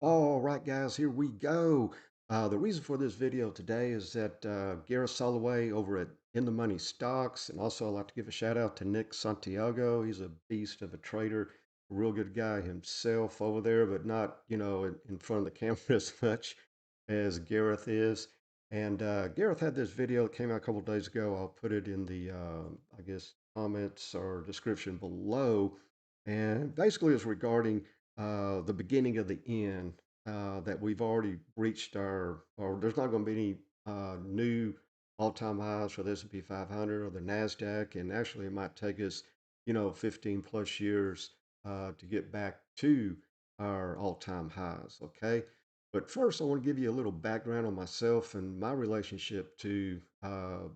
All right, guys, here we go. The reason for this video today is that Gareth Soloway over at In the Money Stocks, and also I'd like to give a shout out to Nick Santiago. He's a beast of a trader, a real good guy himself over there, but not, in front of the camera as much as Gareth is. And Gareth had this video that came out a couple of days ago. I'll put it in the, I guess, comments or description below. And basically, it's regarding the beginning of the end, that we've already reached or there's not going to be any new all-time highs for the S&P 500 or the NASDAQ. And actually, it might take us, 15 plus years to get back to our all-time highs. Okay. But first, I want to give you a little background on myself and my relationship to uh,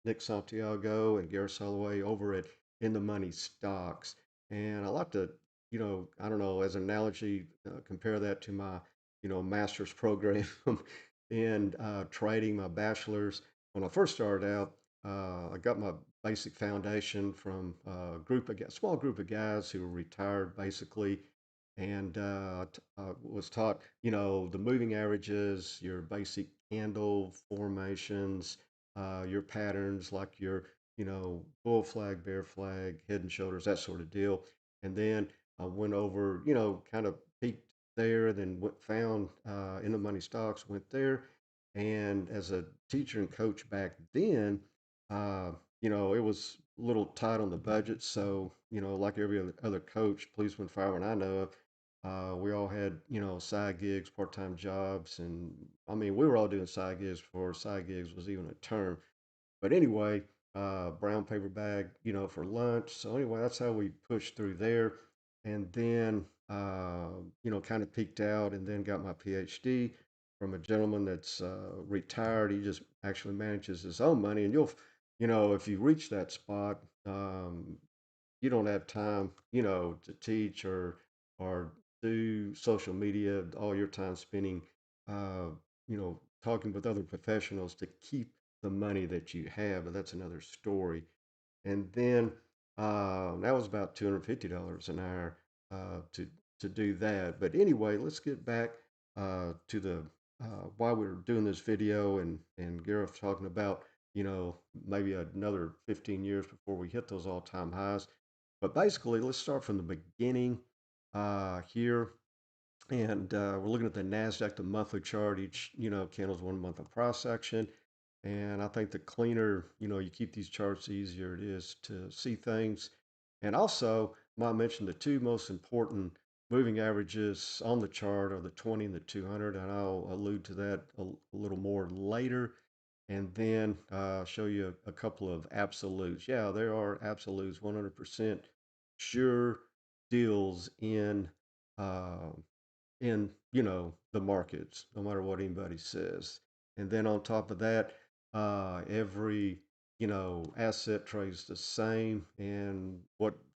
Nick Santiago and Gareth Soloway over at In the Money Stocks. And I like to, I don't know, as an analogy, compare that to my, master's program in trading, my bachelor's. When I first started out, I got my basic foundation from a small group of guys who were retired basically. And was taught, the moving averages, your basic candle formations, your patterns like your, bull flag, bear flag, head and shoulders, that sort of deal. And then I went over, kind of peaked there, then found In the Money Stocks, went there. And as a teacher and coach back then, uh, it was a little tight on the budget. So, like every other coach, policeman, fireman I know of, we all had, side gigs, part-time jobs. And I mean, we were all doing side gigs before side gigs was even a term. But anyway, brown paper bag, for lunch. So anyway, that's how we pushed through there. And then, kind of peaked out and then got my PhD from a gentleman that's retired. He just actually manages his own money. And if you reach that spot, you don't have time, to teach or do social media, all your time spending, uh, talking with other professionals to keep the money that you have. But that's another story. And then that was about $250 an hour to do that. But anyway, let's get back to the why we're doing this video and Gareth talking about, maybe another 15 years before we hit those all-time highs. But basically, let's start from the beginning here. And we're looking at the NASDAQ, the monthly chart. Each, candle's 1 month of price action. And I think the cleaner, you keep these charts, the easier it is to see things. And also, I mentioned the two most important moving averages on the chart are the 20 and the 200. And I'll allude to that a little more later. And then show you a couple of absolutes. Yeah, there are absolutes, 100% sure deals uh, in, the markets, no matter what anybody says. And then on top of that, every, asset trades the same. And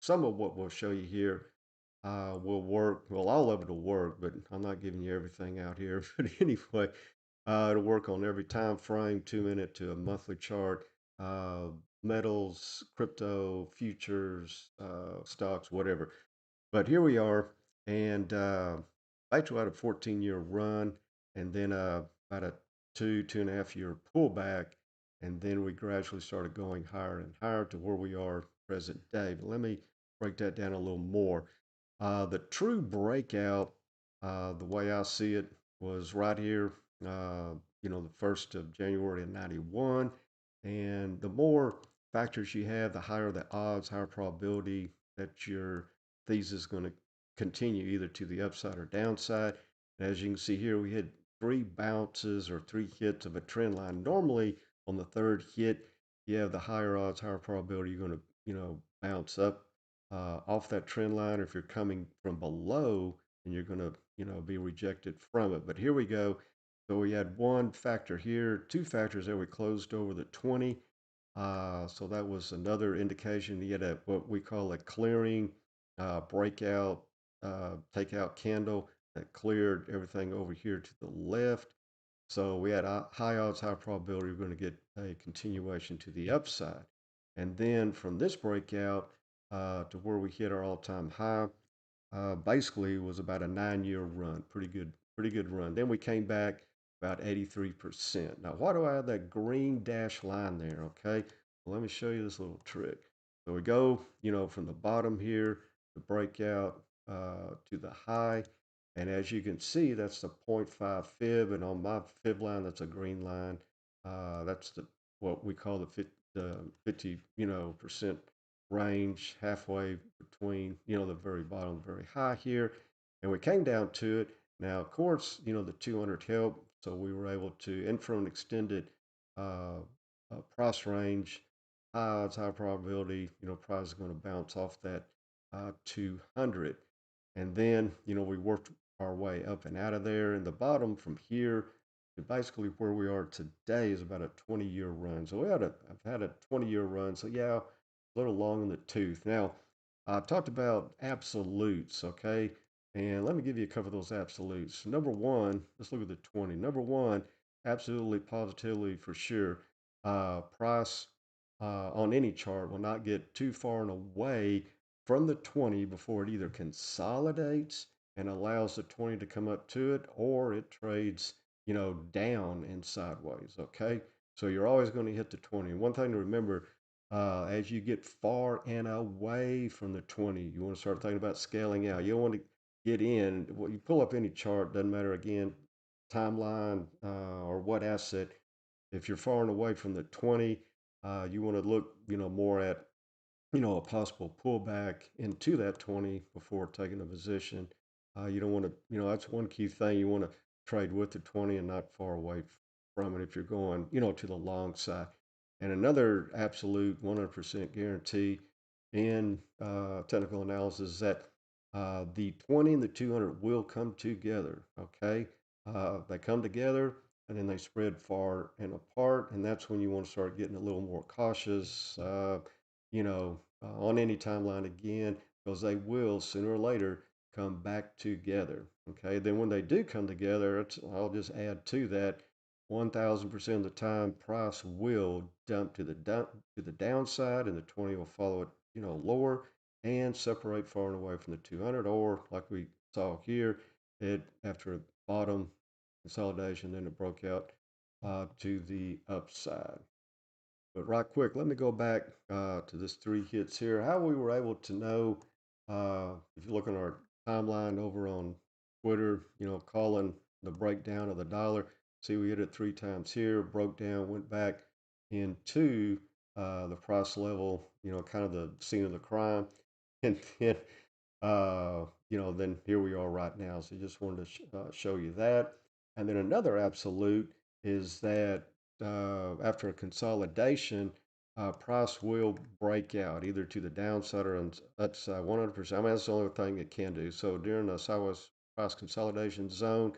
some of what we'll show you here will work. Well, all of it will work, but I'm not giving you everything out here. But anyway, it'll work on every time frame, 2 minute to a monthly chart, uh, metals, crypto, futures, stocks, whatever. But here we are, and actually had a 14-year run, and then about a 2.5 year pullback, and then we gradually started going higher and higher to where we are present day. But let me break that down a little more. The true breakout, the way I see it, was right here, the 1st of January of 91. And the more factors you have, the higher the odds, higher probability that your thesis is going to continue either to the upside or downside. And as you can see here, we had 3 bounces or 3 hits of a trend line. Normally, on the third hit, you have the higher odds, higher probability you're going to, bounce up off that trend line. Or if you're coming from below, and you're going to, be rejected from it. But here we go. So we had one factor here, 2 factors there. We closed over the 20. So that was another indication. You had what we call a clearing breakout, takeout candle that cleared everything over here to the left. So we had high odds, high probability we're going to get a continuation to the upside. And then from this breakout to where we hit our all-time high, basically was about a 9 year run, pretty good run. Then we came back about 83%. Now, why do I have that green dash line there? Okay, well, let me show you this little trick. So we go, from the bottom here, the breakout to the high. And as you can see, that's the .5 fib. And on my fib line, that's a green line. That's what we call the 50, percent range, halfway between, the very bottom, very high here. And we came down to it. Now, of course, the 200 helped. So we were able to, and from an extended uh, price range, high odds, high probability, price is going to bounce off that 200. And then, we worked our way up and out of there. And the bottom from here to basically where we are today is about a 20-year run. So I've had a 20-year run. So yeah, a little long in the tooth. Now, I talked about absolutes, okay? And let me give you a couple of those absolutes. Number one, let's look at the 20. Number one, absolutely, positively, for sure, price on any chart will not get too far and away from the 20 before it either consolidates and allows the 20 to come up to it, or it trades, down and sideways, okay? So you're always going to hit the 20. One thing to remember, as you get far and away from the 20, you want to start thinking about scaling out. You don't want to get in. Well, you pull up any chart, doesn't matter again, timeline or what asset. If you're far and away from the 20, you want to look, more at a possible pullback into that 20 before taking a position. You don't want to, that's one key thing. You want to trade with the 20 and not far away from it if you're going, to the long side. And another absolute 100% guarantee in technical analysis is that the 20 and the 200 will come together. Okay. They come together and then they spread far and apart. And that's when you want to start getting a little more cautious. On any timeline again, because they will sooner or later come back together. Okay, then when they do come together, I'll just add to that 1000% of the time, price will dump to the downside, and the 20 will follow it, lower and separate far and away from the 200, or like we saw here, it after a bottom consolidation, then it broke out to the upside. But right quick, let me go back to this three hits here. How we were able to know, if you look on our timeline over on Twitter, calling the breakdown of the dollar. See, we hit it three times here, broke down, went back into the price level, kind of the scene of the crime. And then, then here we are right now. So just wanted to show you that. And then another absolute is that after a consolidation, price will break out either to the downside or upside 100%. I mean, that's the only thing it can do. So during a sideways price consolidation zone,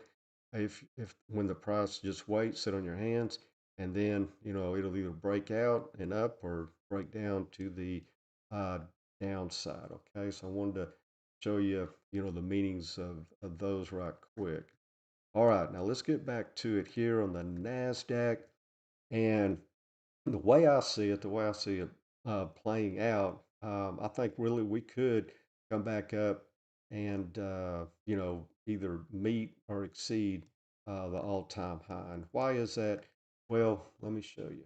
if when the price just wait, sit on your hands, and then it'll either break out and up or break down to the uh, downside. Okay, so I wanted to show you the meanings of those right quick. All right, now let's get back to it here on the NASDAQ. And the way I see it playing out, I think really we could come back up and, either meet or exceed the all-time high. And why is that? Well, let me show you.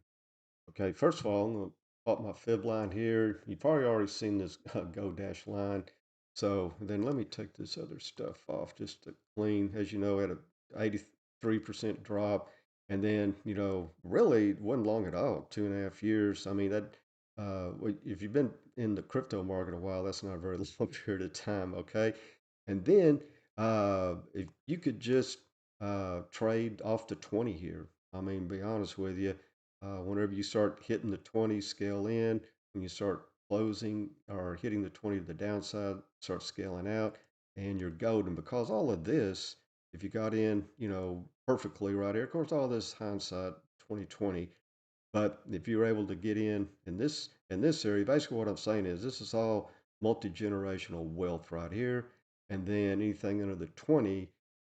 Okay, first of all, I'm going to plot my fib line here. You've probably already seen this go dash line. So then let me take this other stuff off just to clean. As you know, at a 83% drop. And then, really it wasn't long at all, 2.5 years. I mean, if you've been in the crypto market a while, that's not a very long period of time. Okay. And then if you could just trade off the 20 here. I mean, be honest with you, whenever you start hitting the 20, scale in. When you start closing or hitting the 20 to the downside, start scaling out, and you're golden. Because all of this, if you got in, perfectly right here, of course, all this hindsight 2020. But if you're able to get in this area, basically what I'm saying is this is all multi-generational wealth right here. And then anything under the 20,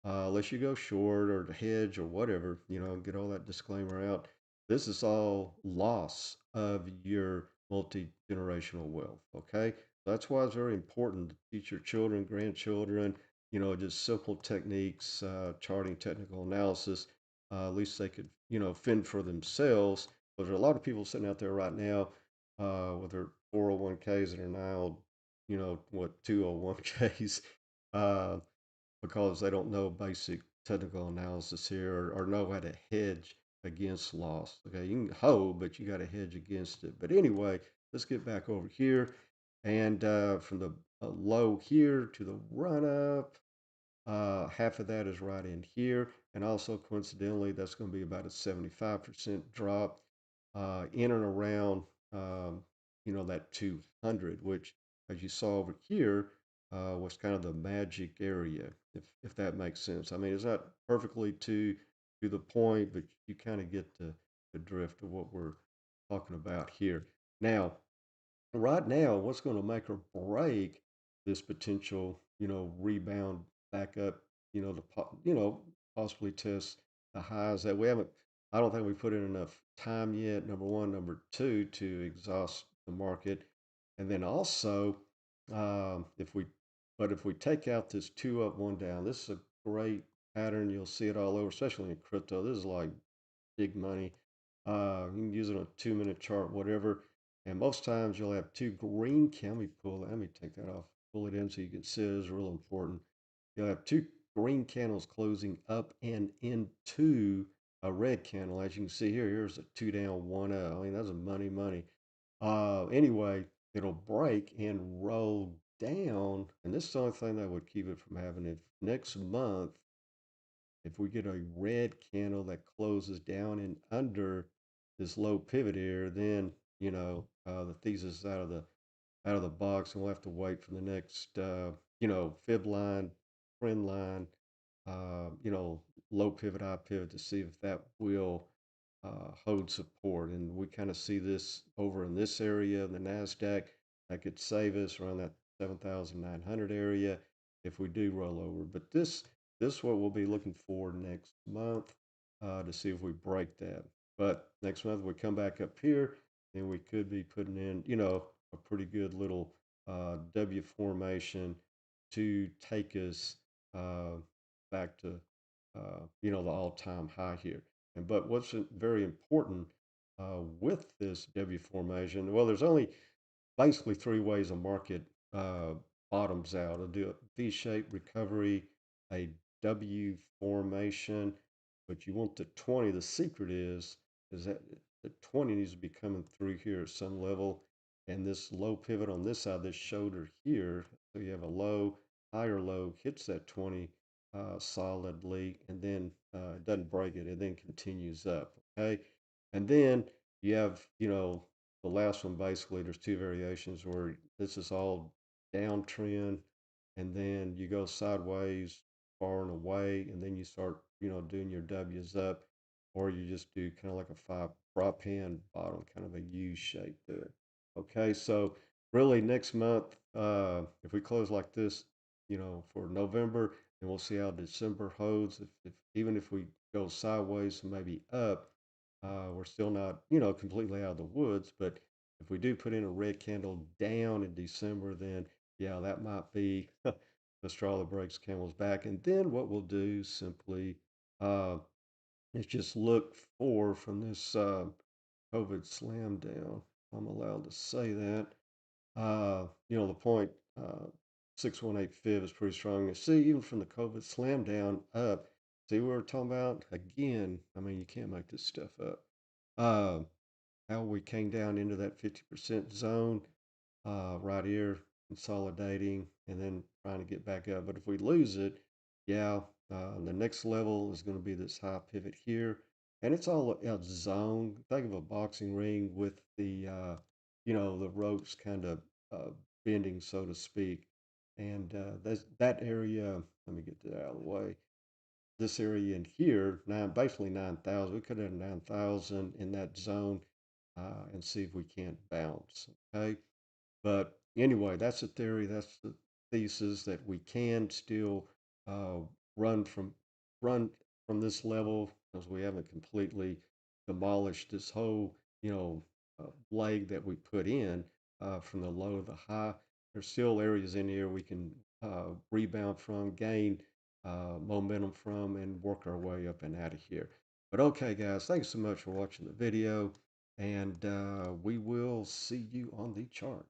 unless you go short or to hedge or whatever, get all that disclaimer out. This is all loss of your multi-generational wealth. Okay. That's why it's very important to teach your children, grandchildren, just simple techniques, charting, technical analysis. At least they could, fend for themselves. But there are a lot of people sitting out there right now with their 401ks that are now, what, 201ks, uh, because they don't know basic technical analysis here or know how to hedge against loss. Okay, you can hold, but you got to hedge against it. But anyway, let's get back over here. And from the low here to the run up, half of that is right in here. And also, coincidentally, that's going to be about a 75% drop in and around, that 200, which, as you saw over here, was kind of the magic area, if that makes sense. I mean, it's not perfectly to the point, but you kind of get the drift of what we're talking about here. Now, right now, what's going to make or break this potential, rebound back up, possibly test the highs that we haven't, I don't think we put in enough time yet, number one. Number two, to exhaust the market. And then also, if we, but if we take out this two up, one down, this is a great pattern. You'll see it all over, especially in crypto. This is like big money. You can use it on a 2 minute chart, whatever. And most times you'll have two green candles. Let me take that off, pull it in so you can see it. It's real important. You'll have two green candles closing up and into a red candle. As you can see here, here's a two down, one up. I mean, that's a money. Anyway, it'll break and roll down. And this is the only thing that would keep it from happening. If next month if we get a red candle that closes down and under this low pivot here, then the thesis is out of the box, and we'll have to wait for the next fib line, trend line, low pivot, high pivot to see if that will hold support. And we kind of see this over in this area of the NASDAQ that could save us around that 7,900 area if we do roll over. But this is what we'll be looking for next month to see if we break that. But next month we come back up here, and we could be putting in, a pretty good little W formation to take us uh, back to, the all-time high here. And but what's very important with this W formation, well, there's only basically three ways a market uh, bottoms out. It'll do a V-shaped recovery, a W formation, but you want the 20. The secret is that the 20 needs to be coming through here at some level, and this low pivot on this side, this shoulder here. So you have a low, higher low hits that 20 solidly, and then it doesn't break it, and then continues up. Okay, and then you have the last one. Basically, there's two variations where this is all downtrend, and then you go sideways far and away, and then you start doing your W's up, or you just do kind of like a five prop hand bottom, kind of a U shape there. Okay, so really next month, if we close like this, for November, and we'll see how December holds. If even if we go sideways and maybe up, we're still not, completely out of the woods. But if we do put in a red candle down in December, then yeah, that might be the straw that breaks camel's back. And then what we'll do simply uh, is just look for from this COVID slam down. I'm allowed to say that. The point 618 fib is pretty strong. You see, even from the COVID slam down up, see what we're talking about again. I mean, you can't make this stuff up. Uh, how we came down into that 50% zone right here, consolidating, and then trying to get back up. But if we lose it, yeah, the next level is going to be this high pivot here. And it's all a zone. Think of a boxing ring with the ropes kind of bending, so to speak. And that area, let me get that out of the way. This area in here, basically 9,000. We could have 9,000 in that zone and see if we can't bounce. Okay. But anyway, that's the theory. That's the thesis that we can still uh, run from run from this level because we haven't completely demolished this whole leg that we put in from the low to the high. There's still areas in here we can rebound from, gain momentum from, and work our way up and out of here. But okay, guys, thanks so much for watching the video, and we will see you on the chart.